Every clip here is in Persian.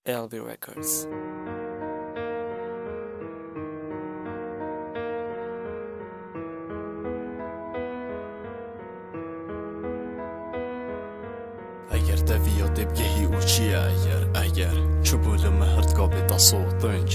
LV Records. اگر دویات بگهی او چیه اگر چوبول مهرتگاه بتا صوتن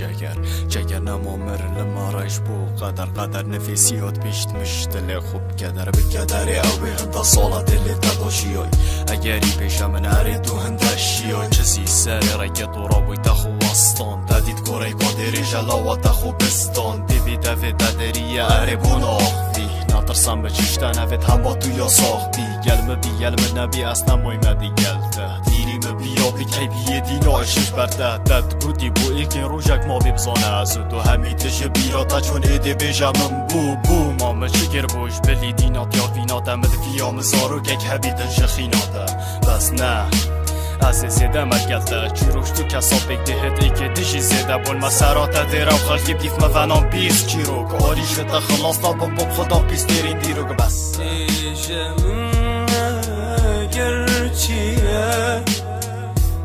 جگر نما مر لما رایش بو قدر نفسیات بیشت مشتل خوب کدر بکدر او به هنده سالا دل تداشیای اگری پیش من عرید و هنده شیای چسی سر رکت و رابوی تخو وستان دادید گوری قادری جلاوه تخو بستان دیوی دوی دادریه عربون آخفی نترسم به چشتن اوید هم با تو یا ساختی گلم نبی اصلا مایمدی گلته دیریم بیا بکی بیه دیناشش برده دد گودی بو ایکن روژک ما ببزانه از دو همیتش بیرا تا چون ایده بیجم بو مامه چگر بوش بلی دینات یا وینات امد فیام زارو گک هبیدن شخیناته بس نه از زیده مرگلده چی روش تو کسا بگدهد ای که دیشی زیده بول مسرات دیره و خلقی بیف مونام بیست چی رو که آریشت خلاص نبا باب خدا پیس دیرین دیرو که بس گرچیه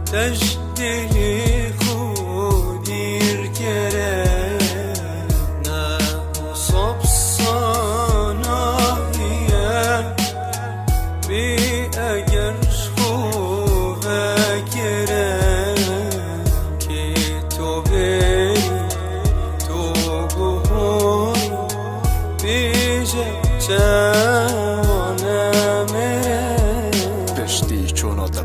تجدیلی خودیر کره نه صب صناهیه بی اگر خوبه کره که تو بری تو بهوی بیجه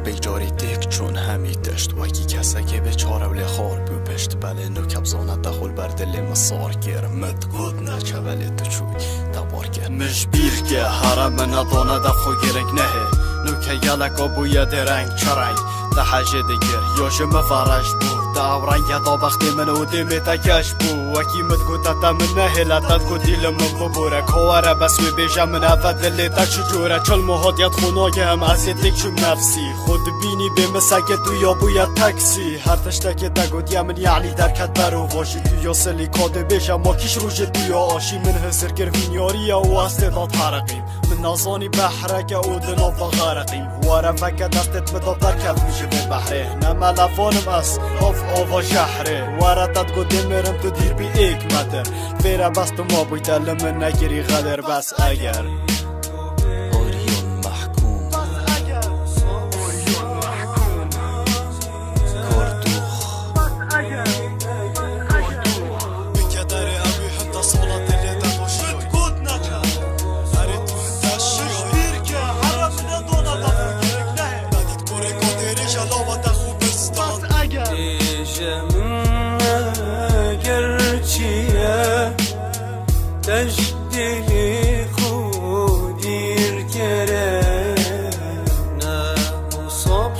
بیجاری دیک چون همی دشت وکی کسا که به چاره ولی خار بو پشت بله نو کبزانه دخل بر دل مسار کرمت گود نچه ولی تو چوی تبار کرد مش بیر که حرم ندانه دفخو گرک نهه نو که یلکا بویا درنگ چرنگ ده حجه دگر یاش مفرش بود ده رنگ دا بختی من و دیمی تکش بو وکی مت گوتا تا من نهه لطت گو دیل من ببوره کواره بس وی بیجم من افت دلی تا چجوره چل مهاد ید خوناگه هم از یدک شم نفسی خود بینی به مسکه تو یا بوید تکسی هر تشتک دگود یمن یعنی درکت برو واشی تو یا سلی کاده بیجم ما کش روش تو یا آشی من هزر گروین یاری و استعداد حرقیم من نازانی بحرک او دناف غرقیم واره فکر دستت مداد در کف میشه به بحره نملفانم از آوا شهره وردت گو میرم تو دیر بی ایک مدر فیره بست و ما بوی دل من نگیری غدر بس اگر گرچیه تجدیلی خودیر کره نه صب